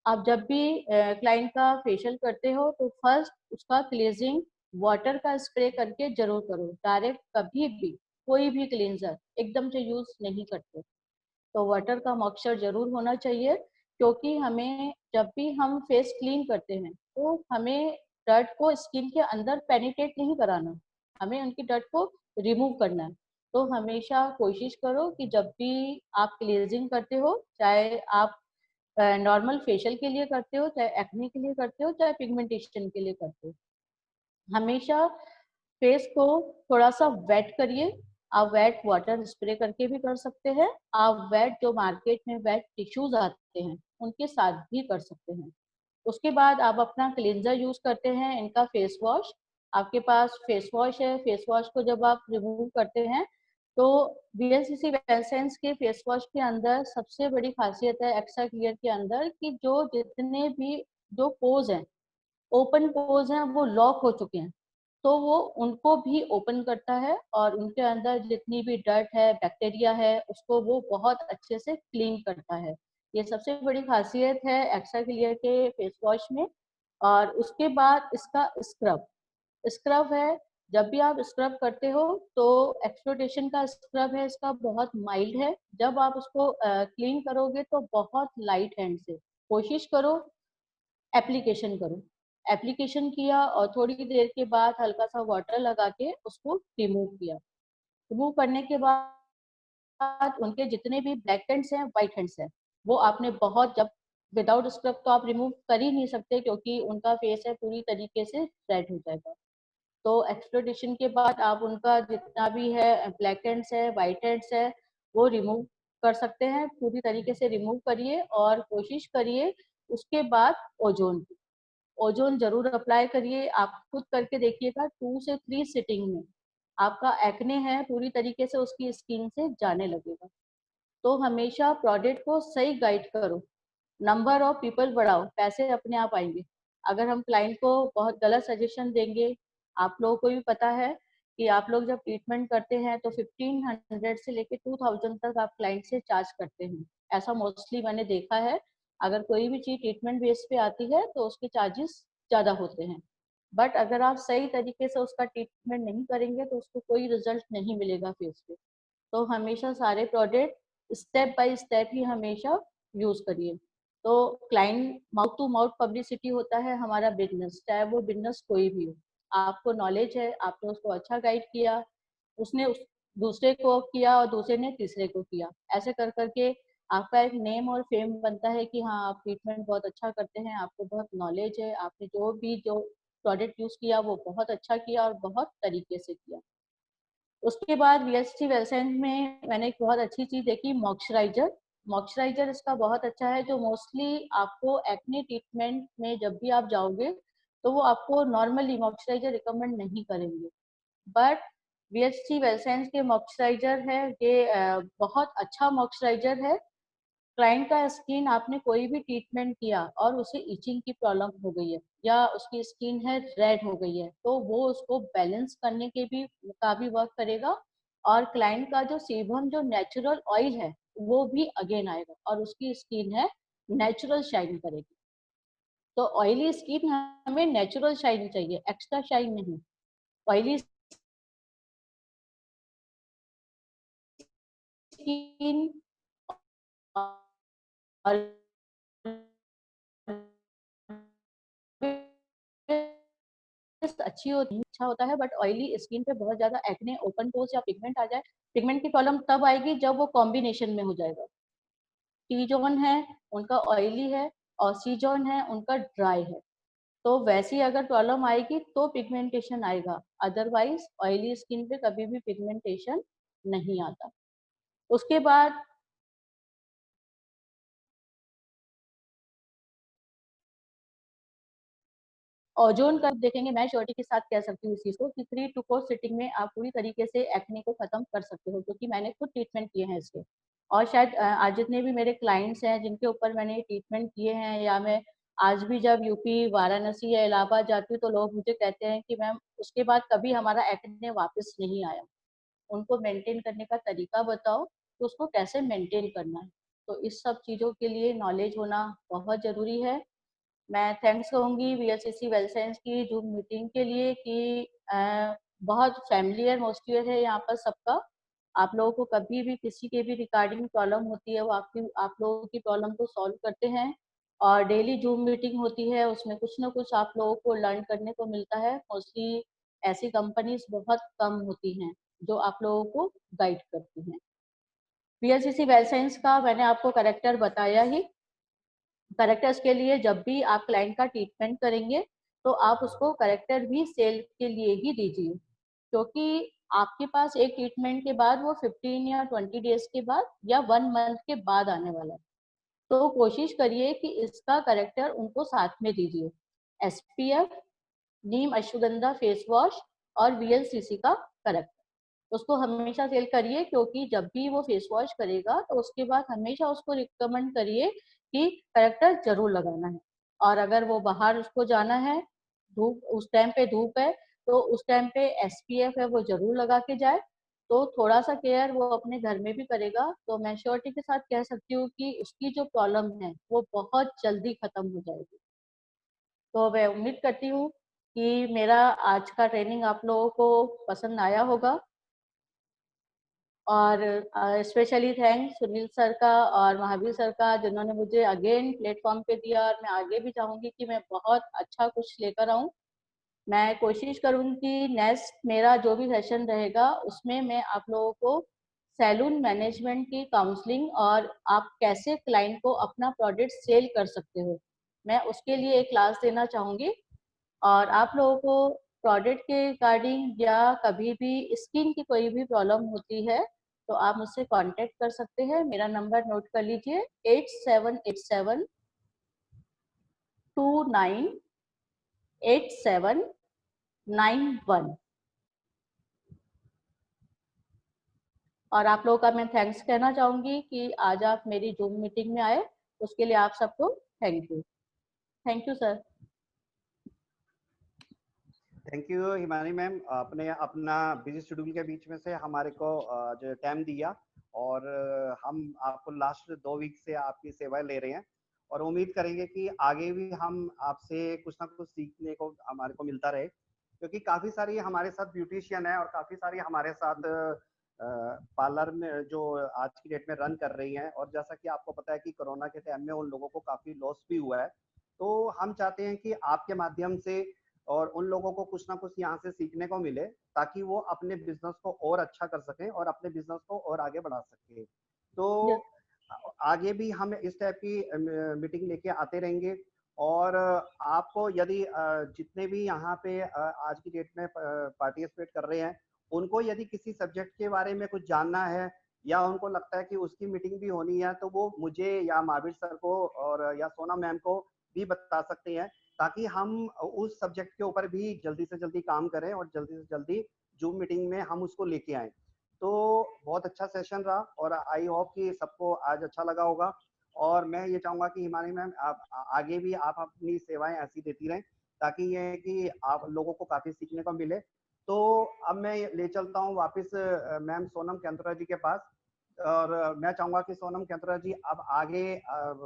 आप जब भी क्लाइंट का फेशियल करते हो तो फर्स्ट उसका क्लींजिंग वाटर का स्प्रे करके जरूर करो। डायरेक्ट कभी भी कोई भी क्लींजर एकदम से यूज नहीं करते, तो वाटर का मॉइस्चर जरूर होना चाहिए। क्योंकि हमें जब भी हम फेस क्लीन करते हैं तो हमें डर्ट को स्किन के अंदर पेनिट्रेट नहीं कराना, हमें उनकी डर्ट को रिमूव करना है। तो हमेशा कोशिश करो कि जब भी आप क्लींजिंग करते हो, चाहे आप नॉर्मल फेशियल के लिए करते हो, चाहे एक्ने के लिए करते हो, चाहे पिगमेंटेशन के लिए करते हो, हमेशा फेस को थोड़ा सा वेट करिए। आप वेट वाटर स्प्रे करके भी कर सकते हैं। आप वेट जो मार्केट में वेट टिश्यूज आते हैं उनके साथ भी कर सकते हैं। उसके बाद आप अपना क्लींजर यूज करते हैं, इनका फेस वॉश। आपके पास फेस वॉश है, फेस वॉश को जब आप रिमूव करते हैं तो वीएलसीसी एसेंस के फेस वॉश के अंदर सबसे बड़ी खासियत है एक्स्ट्रा क्लियर के अंदर कि जो जितने भी जो पोज हैं, ओपन पोज हैं, वो लॉक हो चुके हैं, तो वो उनको भी ओपन करता है और उनके अंदर जितनी भी डर्ट है, बैक्टीरिया है, उसको वो बहुत अच्छे से क्लीन करता है। ये सबसे बड़ी खासियत है एक्स्ट्रा क्लियर के फेस वॉश में। और उसके बाद इसका स्क्रब स्क्रब है। जब भी आप स्क्रब करते हो तो एक्सप्लोटेशन का स्क्रब है, इसका बहुत माइल्ड है। जब आप उसको क्लीन करोगे तो बहुत लाइट हैंड से कोशिश करो, एप्लीकेशन करो। एप्लीकेशन किया और थोड़ी देर के बाद हल्का सा वाटर लगा के उसको रिमूव किया। रिमूव करने के बाद उनके जितने भी ब्लैक हैंड्स हैं, व्हाइट हैंड्स हैं, वो आपने बहुत, जब विदाउट स्क्रब तो आप रिमूव कर ही नहीं सकते क्योंकि उनका फेस है पूरी तरीके से रेड हो जाएगा। तो एक्सप्लोटेशन के बाद आप उनका जितना भी है ब्लैक हैंड्स है, व्हाइट हैंड्स है, वो रिमूव कर सकते हैं। पूरी तरीके से रिमूव करिए और कोशिश करिए उसके बाद ओजोन ओजोन जरूर अप्लाई करिए। आप खुद करके देखिएगा, 2 से 3 सिटिंग में आपका एक्ने है पूरी तरीके से उसकी स्किन से जाने लगेगा। तो हमेशा प्रोडक्ट को सही गाइड करो, नंबर ऑफ पीपल बढ़ाओ, पैसे अपने आप आएंगे। अगर हम क्लाइंट को बहुत गलत सजेशन देंगे, आप लोगों को भी पता है कि आप लोग जब ट्रीटमेंट करते हैं तो 1500 से लेके 2000 तक आप क्लाइंट से चार्ज करते हैं। ऐसा मोस्टली मैंने देखा है। अगर कोई भी चीज ट्रीटमेंट बेस पे आती है तो उसके चार्जेस ज्यादा होते हैं, बट अगर आप सही तरीके से उसका ट्रीटमेंट नहीं करेंगे तो उसको कोई रिजल्ट नहीं मिलेगा फेस पे। तो हमेशा सारे प्रोडक्ट स्टेप बाय स्टेप ही हमेशा यूज करिए। तो client mouth to mouth publicity होता है हमारा बिजनेस, चाहे वो बिजनेस कोई भी हो। आपको नॉलेज है, आपने उसको अच्छा गाइड किया, उसने दूसरे को किया और दूसरे ने तीसरे को किया, ऐसे कर करके आपका एक नेम और फेम बनता है कि हाँ आप ट्रीटमेंट बहुत अच्छा करते हैं, आपको बहुत नॉलेज है, आपने जो प्रोडक्ट यूज किया वो बहुत अच्छा किया और बहुत तरीके से किया। उसके बाद वीएसटी वेलसेंस में मैंने एक बहुत अच्छी चीज देखी, मॉइस्चराइजर। मॉइस्चराइजर इसका बहुत अच्छा है, जो मोस्टली आपको एक्ने ट्रीटमेंट में जब भी आप जाओगे तो वो आपको नॉर्मली मॉइस्चराइजर रिकमेंड नहीं करेंगे, बट वीएसटी वेलसेंस के मॉइस्चराइजर है ये बहुत अच्छा मॉइस्चराइजर है। क्लाइंट का स्किन आपने कोई भी ट्रीटमेंट किया और उसे इचिंग की प्रॉब्लम हो गई है या उसकी स्किन है रेड हो गई है, तो वो उसको बैलेंस करने के भी का भी वर्क करेगा, और क्लाइंट का जो सेबम जो नेचुरल ऑयल है वो भी अगेन आएगा और उसकी स्किन है नेचुरल शाइन करेगी। तो ऑयली स्किन हमें नेचुरल शाइन चाहिए, एक्स्ट्रा शाइन नहीं। ऑयली स्किन और अच्छी होती है, अच्छा होता है, बट ऑयली स्किन पे बहुत ज्यादा एक्ने, ओपन पोर्स या पिगमेंट आ जाए। पिगमेंट की प्रॉब्लम तब आएगी जब वो कॉम्बिनेशन में हो जाएगा। टी जोन है उनका ऑयली है और सी जोन है उनका ड्राई है, तो वैसी अगर प्रॉब्लम आएगी तो पिगमेंटेशन आएगा, अदरवाइज ऑयली स्किन पे कभी भी पिगमेंटेशन नहीं आता। उसके बाद ओजोन का देखेंगे, मैं श्योरिटी के साथ कह सकती हूँ इस चीज को कि 3 to 4 सिटिंग में आप पूरी तरीके से एक्ने को खत्म कर सकते हो, क्योंकि मैंने खुद ट्रीटमेंट किए हैं इसके। और शायद आज जितने भी मेरे क्लाइंट्स हैं जिनके ऊपर मैंने ट्रीटमेंट किए हैं, या मैं आज भी जब यूपी, वाराणसी या इलाहाबाद जाती हूँ तो लोग मुझे कहते हैं कि मैम उसके बाद कभी हमारा एक्ने वापस नहीं आया। उनको मेंटेन करने का तरीका बताओ तो उसको कैसे मेंटेन करना है। तो इस सब चीज़ों के लिए नॉलेज होना बहुत ज़रूरी है। मैं थैंक्स कहूँगी वीएलसीसी वेल साइंस की जूम मीटिंग के लिए कि बहुत फैमिलियर एटमॉस्फेयर है यहाँ पर सबका। आप लोगों को कभी भी किसी के भी रिगार्डिंग प्रॉब्लम होती है वो आप लोगों की प्रॉब्लम को सॉल्व करते हैं, और डेली जूम मीटिंग होती है, उसमें कुछ ना कुछ आप लोगों को लर्न करने को मिलता है। मोस्टली ऐसी कंपनीज बहुत कम होती हैं जो आप लोगों को गाइड करती हैं। वीएलसीसी वेल साइंस का मैंने आपको करेक्टर बताया ही। करेक्टर्स के लिए जब भी आप क्लाइंट का ट्रीटमेंट करेंगे तो आप उसको करेक्टर भी सेल के लिए ही दीजिए, क्योंकि आपके पास एक ट्रीटमेंट के बाद वो 15 या 20 डेज के बाद या 1 मंथ के बाद आने वाला है, तो कोशिश करिए कि इसका करेक्टर उनको साथ में दीजिए। एसपीएफ, नीम अश्वगंधा फेस वॉश और वीएलसीसी का करेक्टर उसको हमेशा सेल करिए, क्योंकि जब भी वो फेस वॉश करेगा तो उसके बाद हमेशा उसको रिकमेंड करिए कि करेक्टर जरूर लगाना है। और अगर वो बाहर उसको जाना है, धूप उस टाइम पे धूप है, तो उस टाइम पे एसपीएफ है वो जरूर लगा के जाए। तो थोड़ा सा केयर वो अपने घर में भी करेगा तो मैं श्योरिटी के साथ कह सकती हूँ कि उसकी जो प्रॉब्लम है वो बहुत जल्दी खत्म हो जाएगी। तो मैं उम्मीद करती हूँ कि मेरा आज का ट्रेनिंग आप लोगों को पसंद आया होगा, और स्पेशली थैंक्स सुनील सर का और महावीर सर का, जिन्होंने मुझे अगेन प्लेटफॉर्म पे दिया, और मैं आगे भी चाहूंगी कि मैं बहुत अच्छा कुछ लेकर आऊं। मैं कोशिश करूंगी कि नेक्स्ट मेरा जो भी सेशन रहेगा उसमें मैं आप लोगों को सैलून मैनेजमेंट की काउंसलिंग और आप कैसे क्लाइंट को अपना प्रोडक्ट सेल कर सकते हो, मैं उसके लिए एक क्लास देना चाहूंगी। और आप लोगों को प्रोडक्ट के रिगार्डिंग या कभी भी स्किन की कोई भी प्रॉब्लम होती है तो आप मुझसे कांटेक्ट कर सकते हैं। मेरा नंबर नोट कर लीजिए 8787298791। और आप लोगों का मैं थैंक्स कहना चाहूंगी कि आज आप मेरी जूम मीटिंग में आए, उसके लिए आप सबको thank you. Thank you sir. Thank you Himani ma'am, आपने अपना बिजी शेड्यूल के बीच में से हमारे को जो टाइम दिया, और हम आपको लास्ट 2 वीक से आपकी सेवाएं ले रहे हैं, और उम्मीद करेंगे कि आगे भी हम आपसे कुछ ना कुछ सीखने को हमारे को मिलता रहे, क्योंकि काफ़ी सारी हमारे साथ ब्यूटिशियन है और काफ़ी सारी हमारे साथ पार्लर में जो आज की डेट में रन कर रही हैं, और जैसा कि आपको पता है कि कोरोना के टाइम में उन लोगों को काफ़ी लॉस भी हुआ है। तो हम चाहते हैं कि आपके माध्यम से और उन लोगों को कुछ ना कुछ यहाँ से सीखने को मिले, ताकि वो अपने बिजनेस को और अच्छा कर सकें और अपने बिजनेस को और आगे बढ़ा सकें। तो आगे भी हम इस टाइप की मीटिंग लेके आते रहेंगे। और आपको यदि जितने भी यहाँ पे आज की डेट में पार्टिसिपेट कर रहे हैं, उनको यदि किसी सब्जेक्ट के बारे में कुछ जानना है या उनको लगता है कि उसकी मीटिंग भी होनी है, तो वो मुझे या महावीर सर को और या सोनम मैम को भी बता सकते हैं, ताकि हम उस सब्जेक्ट के ऊपर भी जल्दी से जल्दी काम करें और जल्दी से जल्दी जूम मीटिंग में हम उसको लेके आए। तो बहुत अच्छा सेशन रहा और आई होप कि सबको आज अच्छा लगा होगा। और मैं ये चाहूंगा कि हिमानी मैम आप आगे भी आप अपनी सेवाएं ऐसी देती रहें, ताकि ये है कि आप लोगों को काफी सीखने को मिले। तो अब मैं ले चलता हूँ वापस मैम सोनम कैंथोरा जी के पास। और मैं चाहूंगा कि सोनम कैंथोरा जी अब आगे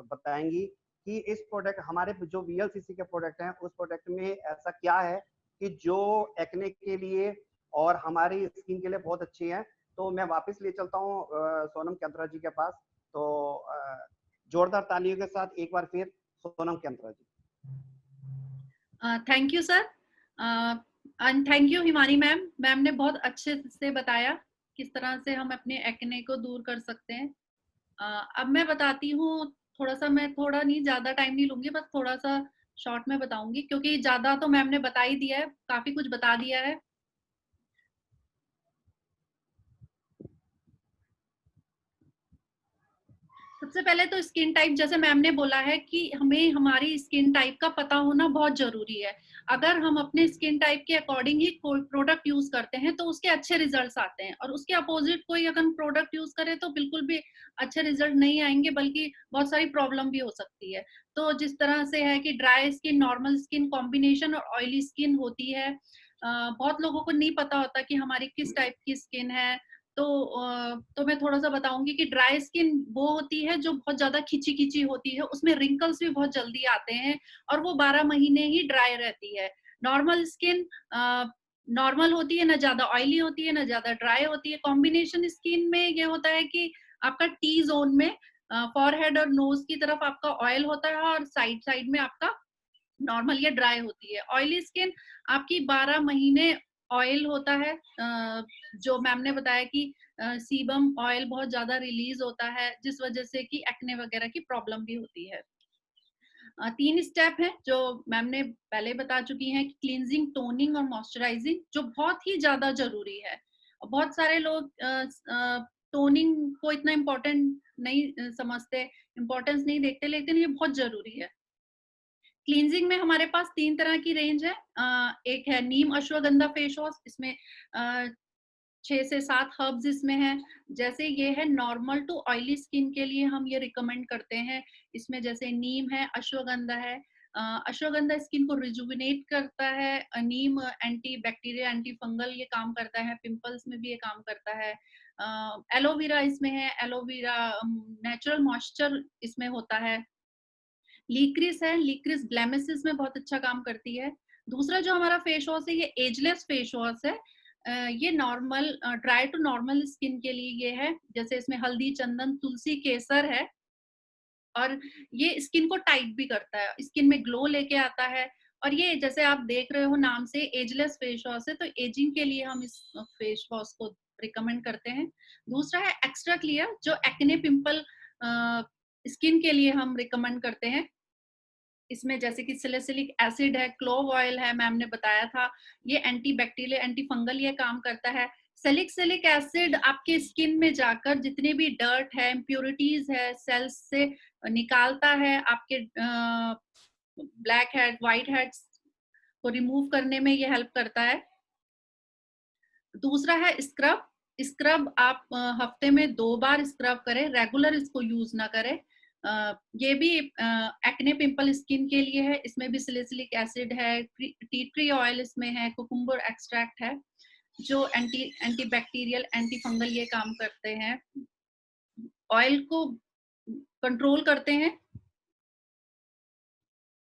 बताएंगी कि इस प्रोडक्ट हमारे जो वीएलसीसी के प्रोडक्ट हैं, उस प्रोडक्ट में ऐसा क्या है कि जो एक्ने के लिए और हमारी स्किन के लिए बहुत अच्छी है। तो मैं वापस ले चलता हूँ सोनम कैंथोरा जी के पास। तो जोरदार तालियों के साथ एक बार फिर Sonam Kainthora ji. Thank you sir, and thank you Himani ma'am. Ma'am ने बहुत अच्छे से बताया किस तरह से हम अपने एक्ने को दूर कर सकते हैं। अब मैं बताती हूँ थोड़ा सा, मैं थोड़ा नहीं, ज्यादा टाइम नहीं लूंगी, बस थोड़ा सा शॉर्ट में बताऊंगी, क्योंकि ज्यादा तो मैम ने बता ही दिया है, काफी कुछ बता दिया है। सबसे पहले तो स्किन टाइप, जैसे मैम ने बोला है कि हमें हमारी स्किन टाइप का पता होना बहुत जरूरी है। अगर हम अपने स्किन टाइप के अकॉर्डिंग ही कोई प्रोडक्ट यूज करते हैं तो उसके अच्छे रिजल्ट्स आते हैं, और उसके अपोजिट कोई अगर प्रोडक्ट यूज करे तो बिल्कुल भी अच्छे रिजल्ट नहीं आएंगे, बल्कि बहुत सारी प्रॉब्लम भी हो सकती है। तो जिस तरह से है कि dry skin, normal skin combination और ऑयली स्किन होती है। बहुत लोगों को नहीं पता होता कि हमारी किस टाइप की स्किन है। तो मैं थोड़ा सा बताऊंगी कि ड्राई स्किन वो होती है जो बहुत ज्यादा खिंची खिंची होती है, उसमें रिंकल्स भी बहुत जल्दी आते हैं और वो 12 महीने ही ड्राई रहती है। नॉर्मल स्किन नॉर्मल होती है, ना ज्यादा ऑयली होती है ना ज्यादा ड्राई होती है। कॉम्बिनेशन स्किन में ये होता है कि आपका टी जोन में फॉरहेड और नोज की तरफ आपका ऑयल होता है और साइड साइड में आपका नॉर्मल या ड्राई होती है। ऑयली स्किन आपकी 12 महीने ऑयल होता है, जो मैम ने बताया कि सीबम ऑयल बहुत ज्यादा रिलीज होता है, जिस वजह से कि एक्ने वगैरह की प्रॉब्लम भी होती है। 3 स्टेप है जो मैम ने पहले बता चुकी हैं, कि क्लींजिंग, टोनिंग और मॉइस्चराइजिंग, जो बहुत ही ज्यादा जरूरी है। बहुत सारे लोग टोनिंग को इतना इम्पोर्टेंट नहीं समझते, इम्पोर्टेंस नहीं देखते, लेकिन ये बहुत जरूरी है। क्लींजिंग में हमारे पास 3 तरह की रेंज है। एक है नीम अश्वगंधा फेस वॉश, इसमें 6 से 7 हर्ब्स इसमें है। जैसे ये है नॉर्मल टू ऑयली स्किन के लिए हम ये रिकमेंड करते हैं। इसमें जैसे नीम है, अश्वगंधा है। अश्वगंधा स्किन को रिजुविनेट करता है, नीम एंटी बैक्टीरिया, एंटी फंगल ये काम करता है, पिंपल्स में भी ये काम करता है। एलोवेरा इसमें है, एलोवेरा नेचुरल मॉइस्चर इसमें होता है। लीक्रिस है, लीक्रिस ब्लेमिसेस में बहुत अच्छा काम करती है। दूसरा जो हमारा फेस वॉश है, ये एजलेस फेस वॉश है। ये normal dry to normal skin के लिए ये है। जैसे इसमें हल्दी, चंदन, तुलसी, केसर है, और ये स्किन को टाइट भी करता है, स्किन में ग्लो लेके आता है। और ये जैसे आप देख रहे हो नाम से एजलेस फेस वॉश है, तो एजिंग के लिए हम इस फेस वॉश को रिकमेंड करते हैं। दूसरा है एक्स्ट्रा क्लियर, जो एक्ने पिंपल स्किन के लिए हम रिकमेंड करते हैं। इसमें जैसे कि सैलिसिलिक एसिड है, क्लोव ऑयल है, मैम ने बताया था, ये एंटी बैक्टीरियल, एंटी फंगल ये काम करता है। सैलिसिलिक एसिड आपके स्किन में जाकर जितने भी डर्ट है, इम्प्योरिटीज है, सेल्स से निकालता है, आपके ब्लैक हेड, व्हाइट हेड्स को रिमूव करने में ये हेल्प करता है। दूसरा है स्क्रब। स्क्रब आप हफ्ते में 2 बार स्क्रब करें, रेगुलर इसको यूज ना करें। ये भी एक्ने पिंपल स्किन के लिए है। इसमें भी सैलिसिलिक एसिड है, टी ट्री ऑयल इसमें है, कुकुम्बर एक्सट्रैक्ट है, जो एंटी बैक्टीरियल, एंटी फंगल ये काम करते हैं, ऑयल को कंट्रोल करते हैं।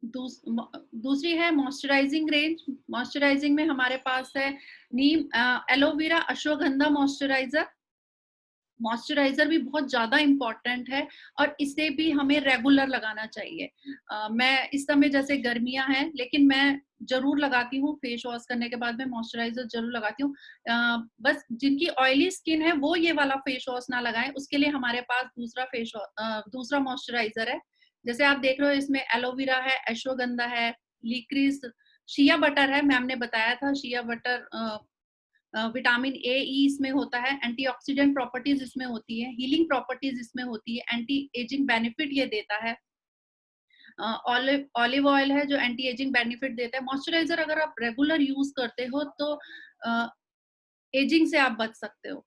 दूसरी है मॉइस्चराइजिंग रेंज। मॉइस्चराइजिंग में हमारे पास है नीम, एलोवेरा, अश्वगंधा मॉइस्चराइजर, मॉइस्चराइजर भी बहुत ज्यादा इम्पोर्टेंट है और इसे भी हमें रेगुलर लगाना चाहिए। मैं इस समय जैसे गर्मियां हैं, लेकिन मैं जरूर लगाती हूँ, फेस वॉश करने के बाद में मॉइस्चराइजर जरूर लगाती हूँ। बस जिनकी ऑयली स्किन है वो ये वाला फेस वॉश ना लगाएं, उसके लिए हमारे पास दूसरा मॉइस्चराइजर है। जैसे आप देख रहे हो, इसमें एलोवेरा है, अश्वगंधा है, लीक्रीज, शिया बटर है। मैम ने बताया था शिया बटर, विटामिन ए ई इसमें होता है, एंटीऑक्सीडेंट प्रॉपर्टीज इसमें होती है, हीलिंग प्रॉपर्टीज इसमें होती है, एंटी एजिंग बेनिफिट ये देता है। ऑलिव ऑयल है जो एंटी एजिंग बेनिफिट देता है। मॉइस्चराइजर अगर आप रेगुलर यूज करते हो तो एजिंग से आप बच सकते हो।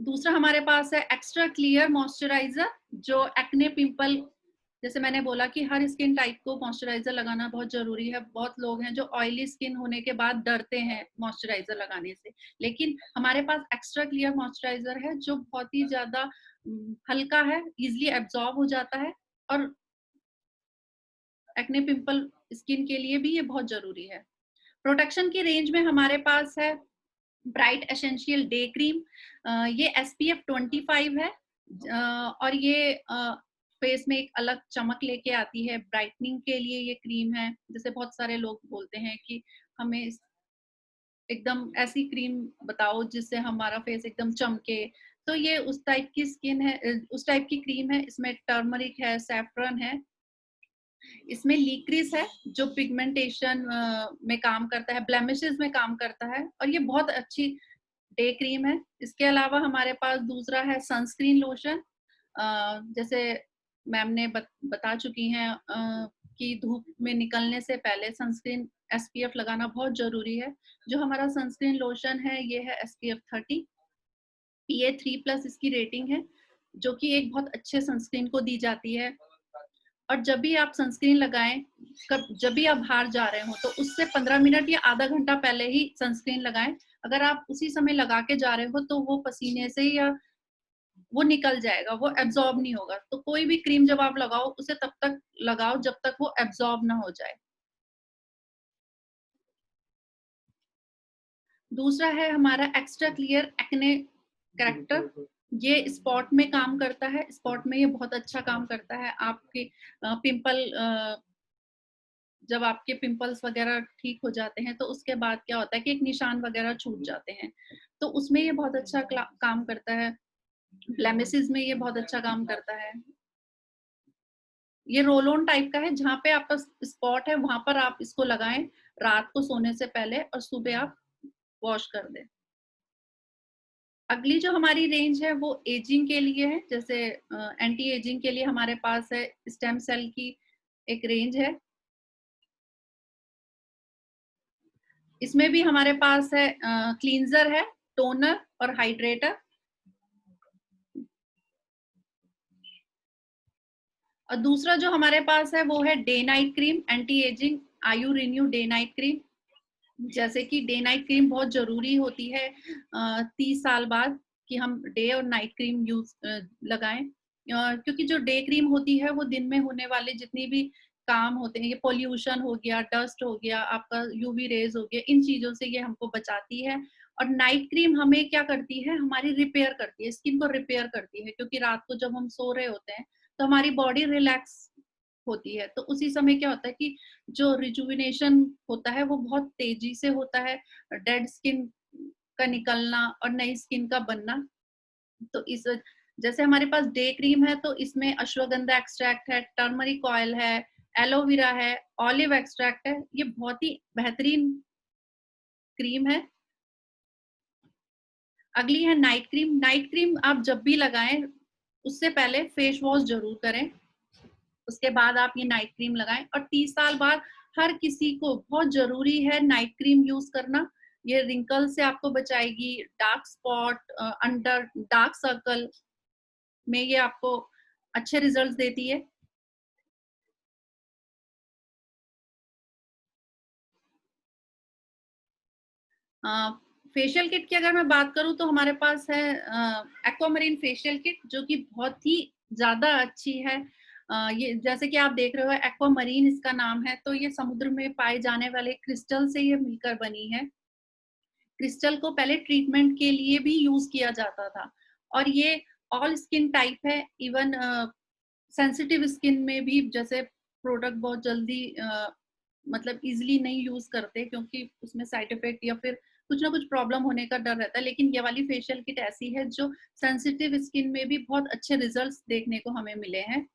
दूसरा हमारे पास है एक्स्ट्रा क्लियर मॉइस्चराइजर, जो एक्ने पिंपल, जैसे मैंने बोला कि हर स्किन टाइप को मॉइस्चराइजर लगाना बहुत जरूरी है। बहुत लोग हैं जो ऑयली स्किन होने के बाद डरते हैं मॉइस्चराइजर लगाने से, लेकिन हमारे पास एक्स्ट्रा क्लियर मॉइस्चराइजर है जो बहुत ही ज्यादा हल्का है, इजिली एब्जॉर्ब हो जाता है, और एक्ने पिंपल स्किन के लिए भी ये बहुत जरूरी है। प्रोटेक्शन की रेंज में हमारे पास है ब्राइट एसेंशियल डे क्रीम, ये SPF 25 है, और ये फेस में एक अलग चमक लेके आती है। ब्राइटनिंग के लिए ये क्रीम है। जैसे बहुत सारे लोग बोलते हैं कि हमें एकदम ऐसी क्रीम बताओ जिससे हमारा फेस एकदम चमके, तो ये उस टाइप की स्किन है, उस टाइप की क्रीम है। इसमें टर्मरिक है, सैफरन है, इसमें लीक्रिस है जो पिगमेंटेशन में काम करता है, ब्लेमिशेस में काम करता है, और ये बहुत अच्छी डे क्रीम है। इसके अलावा हमारे पास दूसरा है सनस्क्रीन लोशन। जैसे मैम ने बता चुकी हैं कि धूप में निकलने से पहले सनस्क्रीन SPF लगाना बहुत जरूरी है। जो हमारा सनस्क्रीन लोशन है ये है SPF 30, PA3+ इसकी रेटिंग है, जो कि एक बहुत अच्छे सनस्क्रीन को दी जाती है। और जब भी आप सनस्क्रीन लगाएं, जब भी आप बाहर जा रहे हो तो उससे 15 मिनट या आधा घंटा पहले ही सनस्क्रीन लगाएं। अगर आप उसी समय लगा के जा रहे हो तो वो पसीने से या वो निकल जाएगा, वो एब्जॉर्ब नहीं होगा। तो कोई भी क्रीम जब आप लगाओ उसे तब तक लगाओ जब तक वो एब्जॉर्ब ना हो जाए। दूसरा है हमारा एक्स्ट्रा क्लियर एक्ने करेक्टर, ये स्पॉट में काम करता है। स्पॉट में ये बहुत अच्छा काम करता है। आपके पिंपल, जब आपके पिंपल्स वगैरह ठीक हो जाते हैं तो उसके बाद क्या होता है कि एक निशान वगैरह छूट जाते हैं, तो उसमें ये बहुत अच्छा काम करता है। ब्लेमिसेस में ये बहुत अच्छा काम करता है। ये रोल ऑन टाइप का है, जहाँ पे आपका स्पॉट है वहां पर आप इसको लगाएं रात को सोने से पहले, और सुबह आप वॉश कर दें। अगली जो हमारी रेंज है वो एजिंग के लिए है। जैसे एंटी एजिंग के लिए हमारे पास है स्टेम सेल की एक रेंज है। इसमें भी हमारे पास है क्लींजर है, टोनर और हाइड्रेटर। और दूसरा जो हमारे पास है वो है day night cream, anti ageing आयु रिन्यू डे नाइट क्रीम। जैसे कि डे नाइट क्रीम बहुत जरूरी होती है 30 साल बाद, कि हम डे और नाइट क्रीम लगाएं, क्योंकि जो डे क्रीम होती है वो दिन में होने वाले जितनी भी काम होते हैं, ये पोल्यूशन हो गया, डस्ट हो गया, आपका UV रेज हो गया, इन चीजों से ये हमको बचाती है। और नाइट क्रीम हमें क्या करती है, हमारी रिपेयर करती है, स्किन को रिपेयर करती है, क्योंकि रात को जब हम सो रहे होते हैं तो हमारी बॉडी रिलैक्स होती है, तो उसी समय क्या होता है कि जो रिजुविनेशन होता है वो बहुत तेजी से होता है, डेड स्किन का निकलना और नई स्किन का बनना। तो इस जैसे हमारे पास डे क्रीम है तो इसमें अश्वगंधा एक्सट्रैक्ट है, टर्मरिक ऑयल है, एलोवेरा है, ऑलिव एक्सट्रैक्ट है। ये बहुत ही बेहतरीन क्रीम है। अगली है नाइट क्रीम। नाइट क्रीम आप जब भी लगाएं उससे पहले फेस वॉश जरूर करें, उसके बाद आप ये नाइट क्रीम लगाएं। और 30 साल बाद हर किसी को बहुत जरूरी है नाइट क्रीम यूज करना। ये रिंकल से आपको बचाएगी, dark spot, under dark circle में ये आपको अच्छे रिजल्ट्स देती है। फेशियल किट की अगर मैं बात करूं तो हमारे पास है एक्वामरीन फेशियल किट, जो कि बहुत ही ज्यादा अच्छी है। ये जैसे कि आप देख रहे हो एक्वामरीन इसका नाम है, तो ये समुद्र में पाए जाने वाले क्रिस्टल से ये मिलकर बनी है। क्रिस्टल को पहले ट्रीटमेंट के लिए भी यूज किया जाता था, और ये ऑल स्किन टाइप है, इवन सेंसिटिव स्किन में भी जैसे प्रोडक्ट बहुत जल्दी मतलब इजीली नहीं यूज करते क्योंकि उसमें साइड इफेक्ट या फिर कुछ ना कुछ प्रॉब्लम होने का डर रहता है, लेकिन ये वाली फेशियल किट ऐसी है जो सेंसिटिव स्किन में भी बहुत अच्छे रिजल्ट्स देखने को हमें मिले हैं।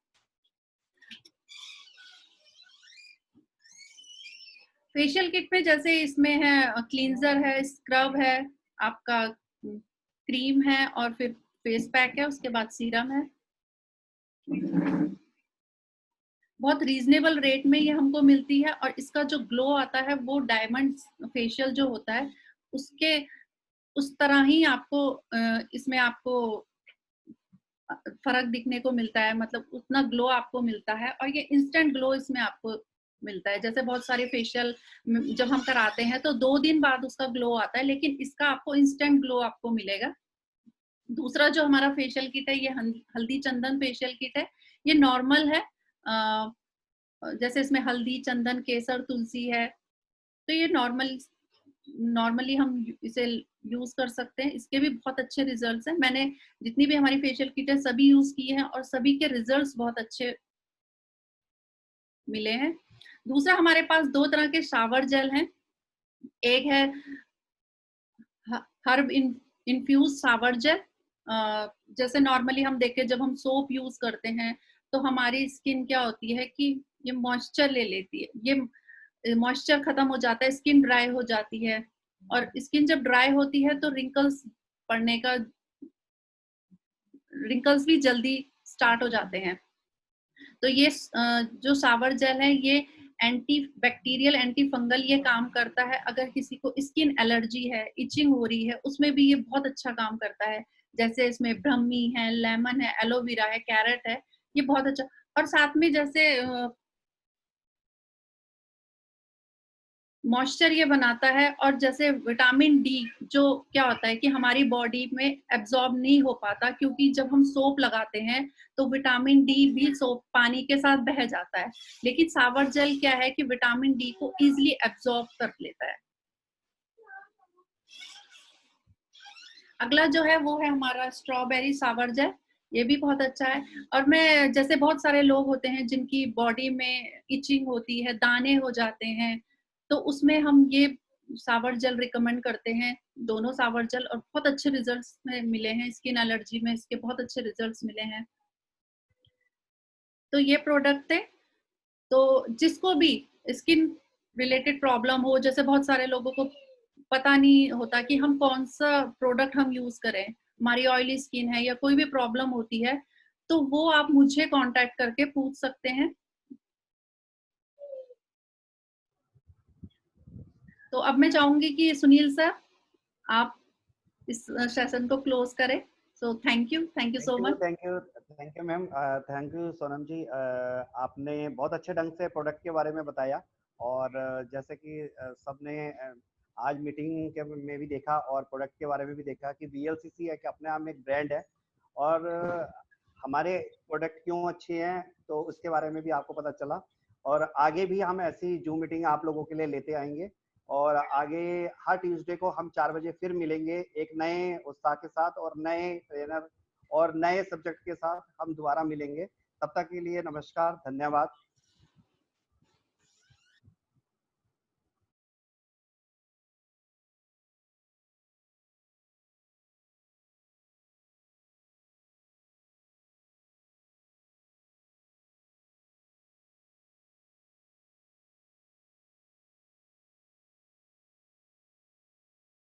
फेशियल किट में जैसे इसमें है क्लींजर है, स्क्रब है, आपका क्रीम है, और फिर फेस पैक है, उसके बाद सीरम है। बहुत रीजनेबल रेट में ये हमको मिलती है, और इसका जो ग्लो आता है वो डायमंड फेशियल जो होता है उसके उस तरह ही आपको इसमें आपको फर्क दिखने को मिलता है, मतलब उतना ग्लो आपको मिलता है, और ये इंस्टेंट ग्लो इसमें आपको मिलता है। जैसे बहुत सारे फेशियल जब हम कराते हैं तो 2 दिन बाद उसका ग्लो आता है, लेकिन इसका आपको इंस्टेंट ग्लो आपको मिलेगा। दूसरा जो हमारा फेशियल किट है ये हल्दी चंदन फेशियल किट है। ये नॉर्मल है, जैसे इसमें हल्दी चंदन केसर तुलसी है, तो ये नॉर्मली हम इसे यूज कर सकते हैं। इसके भी बहुत अच्छे रिजल्ट्स हैं। मैंने जितनी भी हमारी फेशियल किट है सभी यूज की हैं और सभी के रिजल्ट्स बहुत अच्छे मिले हैं। दूसरा हमारे पास 2 तरह के शावर जेल हैं। एक है हर्ब इन्फ्यूज शावर जेल। जैसे नॉर्मली हम देखें जब हम सोप यूज करते हैं तो हमारी स्किन क्या होती है कि ये मॉइस्चर ले लेती है, ये मॉइस्चर खत्म हो जाता है, स्किन ड्राई हो जाती है, और स्किन जब ड्राई होती है तो रिंकल्स पड़ने का रिंकल्स भी जल्दी स्टार्ट हो जाते हैं। तो ये जो शावर जेल है ये एंटी बैक्टीरियल एंटी फंगल ये काम करता है। अगर किसी को स्किन एलर्जी है, इचिंग हो रही है, उसमें भी ये बहुत अच्छा काम करता है। जैसे इसमें ब्रह्मी है, लेमन है, एलोवेरा है, कैरेट है, ये बहुत अच्छा। और साथ में जैसे मॉइस्चर ये बनाता है, और जैसे विटामिन डी जो क्या होता है कि हमारी बॉडी में एब्जॉर्ब नहीं हो पाता, क्योंकि जब हम सोप लगाते हैं तो विटामिन डी भी सोप पानी के साथ बह जाता है, लेकिन शावर जेल क्या है कि विटामिन डी को इजीली एब्जॉर्ब कर लेता है। अगला जो है वो है हमारा स्ट्रॉबेरी शावर जेल। ये भी बहुत अच्छा है। और मैं जैसे बहुत सारे लोग होते हैं जिनकी बॉडी में इचिंग होती है, दाने हो जाते हैं, तो उसमें हम ये शावर जेल रिकमेंड करते हैं। दोनों शावर जेल और बहुत अच्छे रिजल्ट्स में मिले हैं। स्किन एलर्जी में इसके बहुत अच्छे रिजल्ट्स मिले हैं। तो ये प्रोडक्ट है, तो जिसको भी स्किन रिलेटेड प्रॉब्लम हो, जैसे बहुत सारे लोगों को पता नहीं होता कि हम कौन सा प्रोडक्ट हम यूज करें, हमारी ऑयली स्किन है या कोई भी प्रॉब्लम होती है, तो वो आप मुझे कांटेक्ट करके पूछ सकते हैं। तो अब मैं चाहूंगी कि सुनील सर आप इस सेशन को क्लोज करें। So thank you so much. Thank you ma'am, thank you Sonam ji. आपने बहुत अच्छे ढंग से प्रोडक्ट के बारे में बताया, और जैसे कि सबने आज मीटिंग के में भी देखा और प्रोडक्ट के बारे में भी देखा कि VLCC है कि अपने आप में एक ब्रांड है, और हमारे प्रोडक्ट क्यों अच्छे हैं तो उसके बारे में भी आपको पता चला। और आगे भी हम ऐसी जूम मीटिंग आप लोगों के लिए लेते आएंगे, और आगे हर ट्यूसडे को हम 4 बजे फिर मिलेंगे एक नए उत्साह के साथ और नए ट्रेनर और नए सब्जेक्ट के साथ हम दोबारा मिलेंगे। तब तक के लिए नमस्कार, धन्यवाद।